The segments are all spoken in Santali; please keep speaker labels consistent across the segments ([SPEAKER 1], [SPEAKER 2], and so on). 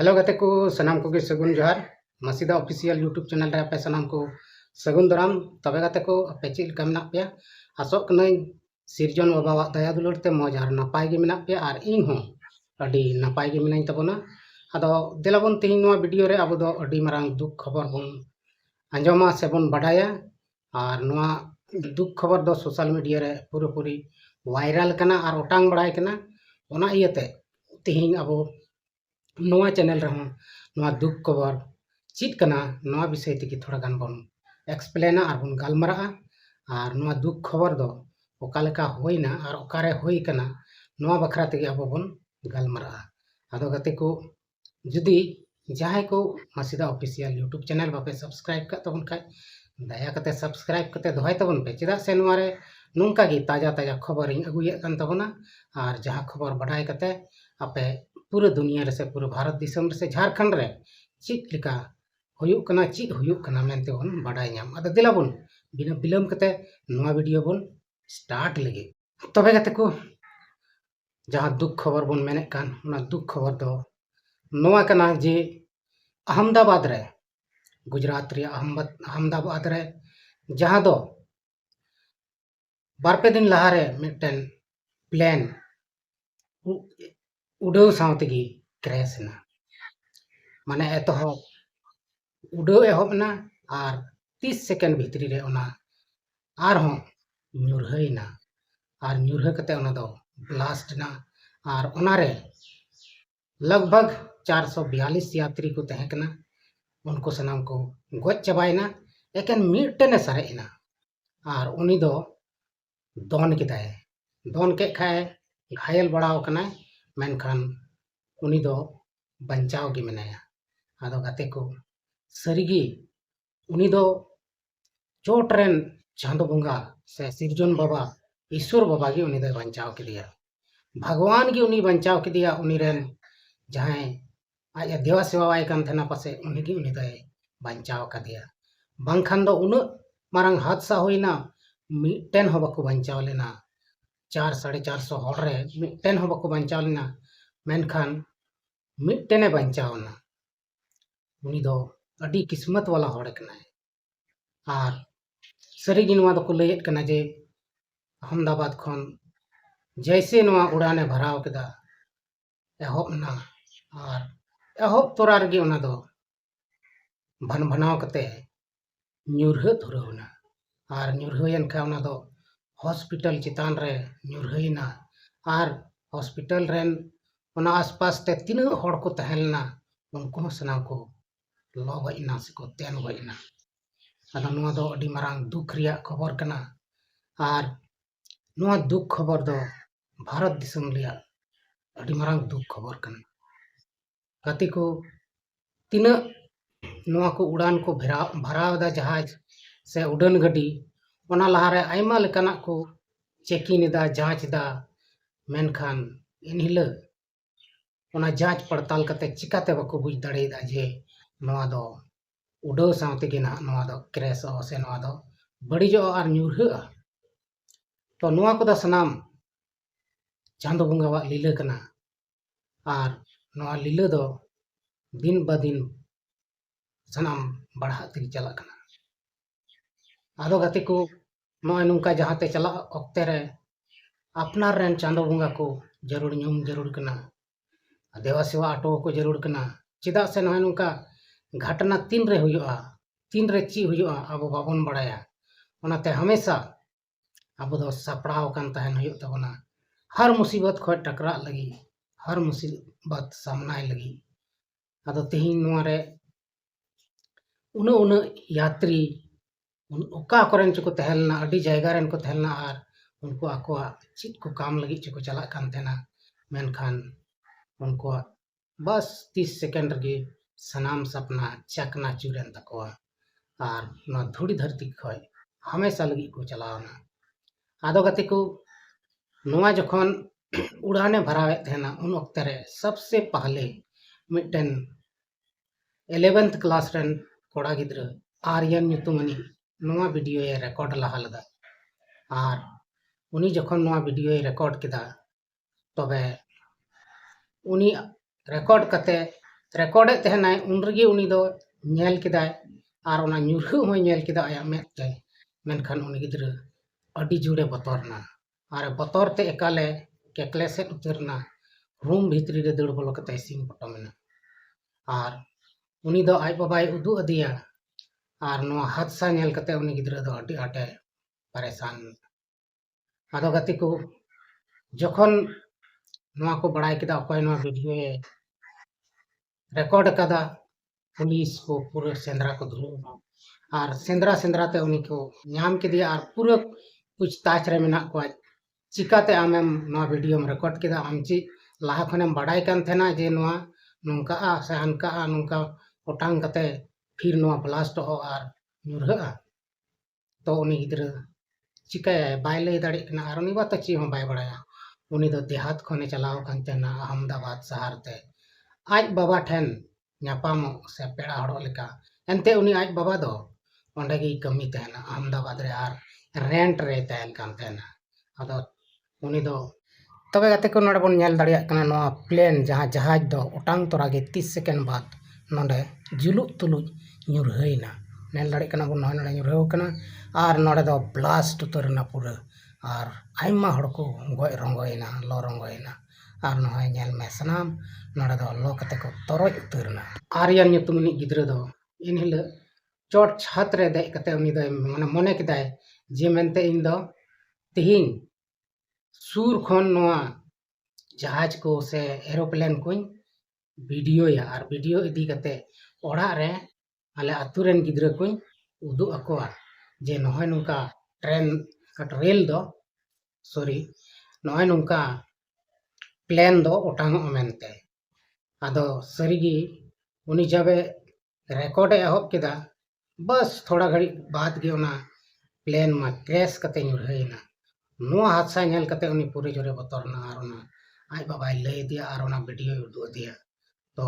[SPEAKER 1] हेलो गते को सनाम को सगुन जोहार मसीदा ऑफिशियल यूट्यूब चैनल रे पे सनाम को सगुन दराम तबे गते को पे चेक लेका मेना पे आसोक कनई सिरजन बाबा दया दुलर ते मौज आर नपाय गे मेना पे आर इन हो अडी नपाय गे मेनाई तबना आदो देलाबन तेही नोआ वीडियो रे आबो दो अडी मारांग दुख खबर बन आंजमा से बन बाडाया और नोआ दुख खबर दो सोशल मीडिया रे पूरी वायरल कना और ओटांग बड़ाय कना ओना इयते तेही आबो नोआ चैनल रहा नोआ दुख खबर चीज कना नोआ विषय ते थोड़ा गान बन एक्सप्लेना और बन गालमरा और नोआ दुख खबर दो ओकालेका होइना और ओकारे होई कना नोआ बखरा ते अब बन गालमरा आदो गते को जुदी जहां को मसीदा ऑफिशियल यूट्यूब चैनल बापे सब्सक्राइब का तबन खाय दया कते सब्सक्राइब कते दोहाय तबन पे चेदा से नोआ रे नुंका गी ताजा खबर इन अगुये कन तबना और जहां खबर बढ़ाई कते आपे पूरे दुनिया रे से पूरे भारत दिसम रे से झारखंड रे चीज लिका हुयुक कना चीज हुयुक कना मेनते बन बाडाय नाम आदो दिला बन बिना बिलम कते नोआ वीडियो बन स्टार्ट लगे तबे गते को जहां दुख खबर बन मेने कान ना दुख खबर दो नोआ कना जे अहमदाबाद रे गुजरात रे अहमदाबाद रे जहां दो बारपे दिन लहारे मिटन प्लेन उड़ाव सावतेगी क्रैश ना माने एतहब उड़ाव एहबना और 30 सेकेंड भीतरी रे ओना आरहों न्यूरहैना और न्यूरह कते ओना दो ब्लास्ट ना और ओना रे लगभग 442 यात्री को तहकना उनको सनाम को गोज चबायना एकेन मिटने सरेना और उनी दो दोन किदाय दोन के खाए घायल बड़ाव कना मेनखान उनी दो बंचाव गे मेनाया आदो गाते को सरीगी उनी दो चोटरेन चांदो बंगा से सिरजन बाबा ईश्वर बाबा गे उनी दो बंचाव के दिया भगवान गे उनी बंचाव के दिया उनी रेन जहां आज देवा सेवा वाय कान थना पासे उनी गे उनी दो बंचाव का दिया बांखान दो उन मारंग हादसा होइना मिटन हो बाको बंचाव लेना 400-450 हॉर रे मिटन हो बाको बंचाव लेना मेनखान मिटने बंचावना उनी दो अडी किस्मत वाला हॉर कना और सरीगी नोआ दो को लयत कना जे अहमदाबाद खन जैसे नोआ उड़ाने भराव केदा एहबना और एहब तोरा रगे ओना दो भन भनाव कते न्यूरह धुरवना और न्यूरहयन का ओना दो हॉस्पिटल चितान रे न्यूरहयना और हॉस्पिटल रेन ओना आसपास ते तीन हॉर को तहलना उनको सना को लो गइना से को तेन गइना आदा नोआ दो अडी मारांग दुख रिया खबर कना और नोआ दुख खबर दो भारत दिसम लिया अडी मारांग दुख खबर कना गति को तीन नोआ को उड़ान को भराव दा जहाज से उड़न गड्डी ओना लहारे आयमा लेकाना को चेकिंग दा जांच दा मेनखान इनहिला ओना जांच पड़ताल कते चिकाते बको बुझ दाड़ेदा जे नोआ दो उड़ाव सावते गे ना नोआ दो क्रैश से नोआ दो बड़ीजो और न्यूरहा तो नोआ को दा सनाम चांदो बंगा वा लीला कना और नोआ लीला दो दिन ब दिन सनाम बढ़ा ते चला कना आदो गते को नोय नुका जहाते चला ओक्ते रे अपनार रेन चांदो बंगा को जरूर ᱧᱩᱢ जरूर कना देवा सेवा आटो को जरूर कना चिदा से नोय नुका घटना तीन रे हुयुआ तीन रे ची हुयुआ अब बाबन बड़ाया ओनाते हमेशा अब दो सपड़ाव कान तहन हुयुक तबना हर मुसीबत खो टकरा लगी हर मुसीबत सामनाय लगी आदो तेही नोआ रे उन यात्री उका करेन चको तहलना अडी जायगा रेन को तहलना और उनको आकोआ चीज को काम लगी चको चला कान तेना मेनखान उनको बस 30 सेकेंड गे सनाम सपना चकना चूरन तकोआ और ना धूड़ी धरती खय हमेशा लगी को चलावना आदो गति को नोआ जखन उड़ाने भरावे थेना उन वक्त रे सबसे पहले मिटन 11th क्लास रेन कोड़ा गिद्र आर्यन ᱧᱩᱛᱩᱢᱟᱱᱤ नोआ वीडियो ये रिकॉर्ड लहा लदा और उनी जखन नोआ वीडियो रिकॉर्ड किदा तबे उनी रिकॉर्ड कते ᱨᱮᱠᱚᱨᱰᱮᱫ ᱛᱟᱦᱮᱱᱟᱭ ᱩᱱ ᱨᱮᱜᱮ ᱩᱱᱤ ᱫᱚ ᱧᱮᱞ ᱠᱮᱫᱟᱭ ᱟᱨ ᱚᱱᱟ ᱧᱩᱨᱦᱟᱹ ᱦᱚᱸᱭ ᱧᱮᱞ ᱠᱮᱫᱟ ᱟᱭᱟᱜ ᱢᱮᱫ ᱛᱮ ᱢᱮᱱᱠᱷᱟन ᱩᱱᱤ ᱜᱤᱫᱽᱨᱟᱹ ᱟᱹᱰᱤ ᱡᱳᱨᱮ ᱵᱚᱛᱚᱨᱱᱟ ᱟᱨ ᱵᱚᱛᱚᱨ ᱛᱮ ᱮᱠᱟᱞᱮ ᱠᱮᱠᱞᱮᱥᱮᱫ ᱩᱛᱟᱹᱨᱱᱟ ᱨᱩᱢ ᱵᱷᱤᱛᱨᱤ ᱨᱮ ᱫᱟᱹᱲ ᱵᱚᱞᱚ ᱠᱟᱛᱮ ᱥᱤᱧ ᱯᱚᱴᱚᱢᱮᱱᱟ ᱟᱨ ᱩᱱᱤ ᱫᱚ ᱟᱡ ᱵᱟᱵᱟᱭ ᱩᱫᱩᱜ ᱟᱫᱮᱭᱟ ᱟᱨ ᱱᱚᱣᱟ ᱦᱟᱫᱥᱟ ᱧᱮᱞ ᱠᱟᱛᱮ ᱩᱱᱤ ᱜᱤᱫᱽᱨᱟᱹ ᱫᱚ ᱟᱹᱰᱤ ᱟᱸᱴᱮ ᱯᱟᱨᱮᱥᱟᱱ ᱟᱫᱚ ᱜᱟᱛᱮ ᱠᱚ ᱡᱚᱠᱷᱚᱱ ᱱᱚᱣᱟ ᱠᱚ ᱵᱟᱲᱟᱭ ᱠᱮᱫᱟ ᱚᱠᱚᱭ ᱱᱚᱣᱟ ᱵᱷᱤᱰᱤᱭᱳ ᱨᱮᱠᱚर्ड ᱟᱠᱟᱫᱟ पुलिस को पूरे सेंद्रा को धुलना और सेंद्रा सेंद्रा ते उन्हीं को नाम के दिया और पूरे पूछताछ रे मेना को चिकाते आमेम नवा वीडियो में रिकॉर्ड किया आम ची लाहा खनेम बाडाई कान थेना जे नवा नुंका से हनका नुंका ओटांग कते फिर नवा ब्लास्ट हो और नुरहा तो उन्हीं गिद्र चिका बाय लई दाड़ी कना और उन्हीं बात ची हम बाय बड़ाया उन्हीं दो देहात खने चलाओ कान थेना अहमदाबाद शहर ते आज बाबा ठेन ᱧᱟᱯᱟᱢ ᱥᱮ ᱯᱮᱲᱟ ᱦᱚᱲᱚᱜ ᱞᱮᱠᱟ ᱮᱱᱛᱮ ᱩᱱᱤ ᱟᱡ ᱵᱟᱵᱟ ᱫᱚ ᱚᱸᱰᱮ ᱜᱮ ᱠᱟᱹᱢᱤ ᱛᱟᱦᱮᱱᱟ ᱟᱦᱢᱫᱟᱵᱟᱫ ᱨᱮ ᱟᱨ ᱨᱮᱱᱴ ᱨᱮ ᱛᱟᱦᱮᱱ ᱠᱟᱱ ᱛᱟᱦᱮᱱᱟ ᱟᱫᱚ ᱩᱱᱤ ᱫᱚ ᱛᱚᱵᱮ ᱜᱟᱛᱮ ᱠᱚ ᱱᱚᱰᱮ ᱵᱚᱱ ᱧᱮᱞ ᱫᱟᱲᱮᱭᱟᱜ ᱠᱟᱱᱟ ᱱᱚᱣᱟ ᱯᱞᱮᱱ ᱡᱟᱦᱟᱸ ᱡᱟᱦᱟᱡ ᱫᱚ ᱚᱴᱟᱝ ᱛᱚᱨᱟ ᱜᱮ 30 ᱥᱮᱠᱮন্ড ᱵᱟᱫ ᱱᱚᱰᱮ ᱡᱩᱞᱩᱜ ᱛᱩᱞᱩᱡ ᱧᱩᱨᱦᱟᱹᱭᱱᱟ ᱧᱮᱞ ᱫᱟᱲᱮᱭᱟᱜ ᱠᱟᱱᱟ ᱵᱚᱱ ᱱᱚᱰᱮ ᱧᱩᱨᱦᱟᱹᱣ ᱠᱟᱱᱟ ᱟᱨ ᱱᱚᱰᱮ ᱫᱚ ᱵᱞᱟᱥᱴ ᱩᱛᱟᱹᱨᱱᱟ ᱯᱩᱨᱟᱹ ᱟᱨ ᱟᱭᱢᱟ ᱦᱚᱲ ᱠᱚ ᱜᱚᱡ ᱨᱚᱸᱜᱚᱭᱮᱱᱟ ᱞᱚ ᱨᱚᱸᱜᱚᱭᱮᱱᱟ ᱟᱨ ᱱᱚᱜᱼᱚᱭ ᱧᱮᱞ ᱢᱮ ᱥᱟᱱᱟᱢ ᱱᱚᱰᱮ ᱫᱚ ᱞᱚ ᱠᱟᱛᱮ ᱠᱚ ᱛᱚᱨᱚᱡ ᱩᱛᱟᱹᱨᱱᱟ आर्यन ᱧᱩᱛᱩᱢᱤᱡ ᱜᱤᱫᱽᱨᱟᱹ ᱫᱚ इन हिल चोट छात रे दे कते उनी दो माने मने किदाय जे मेनते इन दो तिहिन सूर खन नोआ जहाज को से एरोप्लेन को वीडियो या और वीडियो इदी कते ओड़ा रे आले अतुरेन गिद्रा को उदु अकोआ जे नहय नुका ट्रेन रेल दो सॉरी नहय नुका प्लेन दो ओटांग मेनते आदो सरीगी उनी जबे रिकॉर्ड एहब केदा बस थोड़ा घड़ी बाद गे उना प्लेन में क्रैश कते ᱧᱩᱨᱦᱟᱹᱭᱱᱟ ᱱᱚᱣᱟ हादसा ᱧᱮᱞ ᱠᱟᱛᱮ उनी पूरे जोरे बतरना और उना आज बाबाय लay दिया और उना वीडियो उदु दिया तो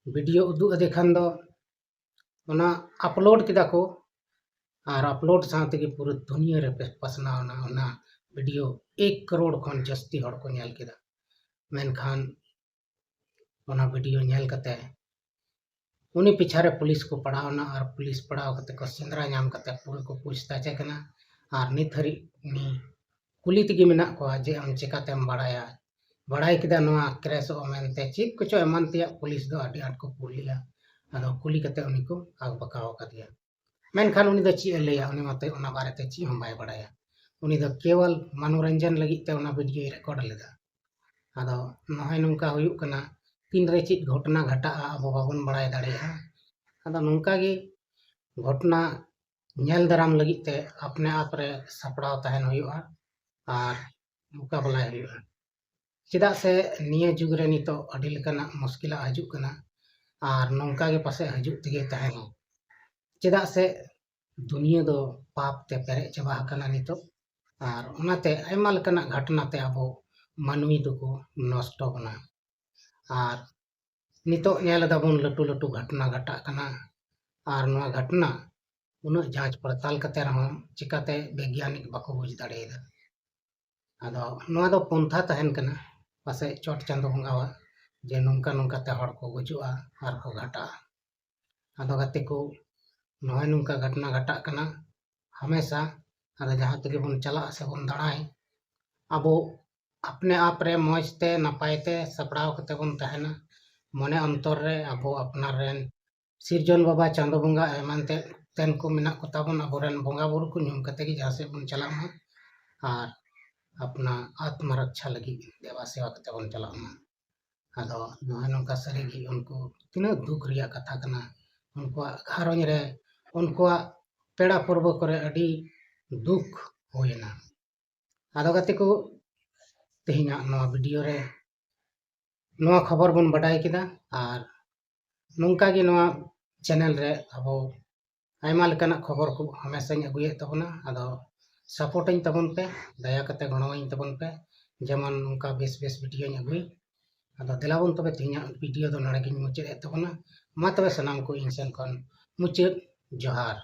[SPEAKER 1] वीडियो उदु अदे खान दो उना अपलोड किदा को और अपलोड साथ के पूरे दुनिया रे पसनावना उना वीडियो 1 करोड़ खन जस्ती हड़ को ᱧᱮल किदा मेनखान उना वीडियो ᱧᱮल कते उनी पिछारे पुलिस को पढ़ावना और पुलिस पढ़ाव कते को सेंद्रा नाम कते पूरे को पूछताछ कना और नित हरी उनी कुली तगी मेना को जे हम चिकातेम बड़ाया बड़ाई किदा नोआ क्रैश ओ मेनते चिक कुछ एमनतिया पुलिस दो आडी आट को पुलिया अदो कुली कते उनी को आग बकाव कदिया मेनखान उनी दो ची लेया उनी मते उना बारे ते ची हम बाय बड़ाया उनी दो केवल मनोरंजन लगी ते उना वीडियो रिकॉर्ड लेदा अदो नहय नुंका हुयुक कना तीन रे चीज घटना घटा अब बाबन बड़ाय दाड़ेया अदा नुंका गे घटना नेल दराम लगी ते अपने आप रे सपड़ाव तहन हुयुआ और मुकाबला हुयुआ चेदा से निया जुग रे नितो अडी लेकाना मुश्किल हजुक कना और नौका गे पासे हजुक तेगे तहन चेदा से दुनिया दो पाप ते पेरे चबा कना नितो और उनाते आयमा लेकाना घटना ते अबो मानवी दुको नष्ट बना और नितो नेल दाबन लटू लटू घटना घटा कना और नवा घटना उना जांच पड़ताल कते रहो चिकाते वैज्ञानिक बाको बुझ दाड़ेदा आदो नवा दो पंथा तहन कना पासे चोट चांदो बंगावा जे नोंका नोंका ते हड़ को गुजुआ और को घटा आदो गते को नहय नोंका घटना घटा कना हमेशा आदो जहां तक बन चला से बन दाड़ाय अबो अपने आप रे मौजते नपायते सपड़ाव कते बन तहना मने अंतर रे अबो अपना रेन सिरजन बाबा चांदो बंगा एमानते तेन को मिना को ताबन अबोरेन बंगा बुरु को ᱧᱩᱢ कते कि जहां से बन चला और अपना आत्मरक्षा लगी देवा सेवा कते बन चला आदो नहय नोंका सरीगी उनको तिना दुख रिया कथा कना उनको घारों रे उनको पेड़ा पर्व करे अडी दुख होयना आदो गते को तेहिना नवा वीडियो रे नवा खबर बन बडाय किदा और नोंका गे नवा चैनल रे अबो आयमा लेकाना खबर को हमेशा अगुए तबना आदो सपोर्टिंग तबन पे दया कते गणवाइन तबन पे जेमन नोंका बेस बेस वीडियो अगुई आदो देलाबन तबे तिहिना वीडियो दो नड़े गिन मुचाद तबना मा तबे सनाम को इन सेन खन मुचाद जोहार।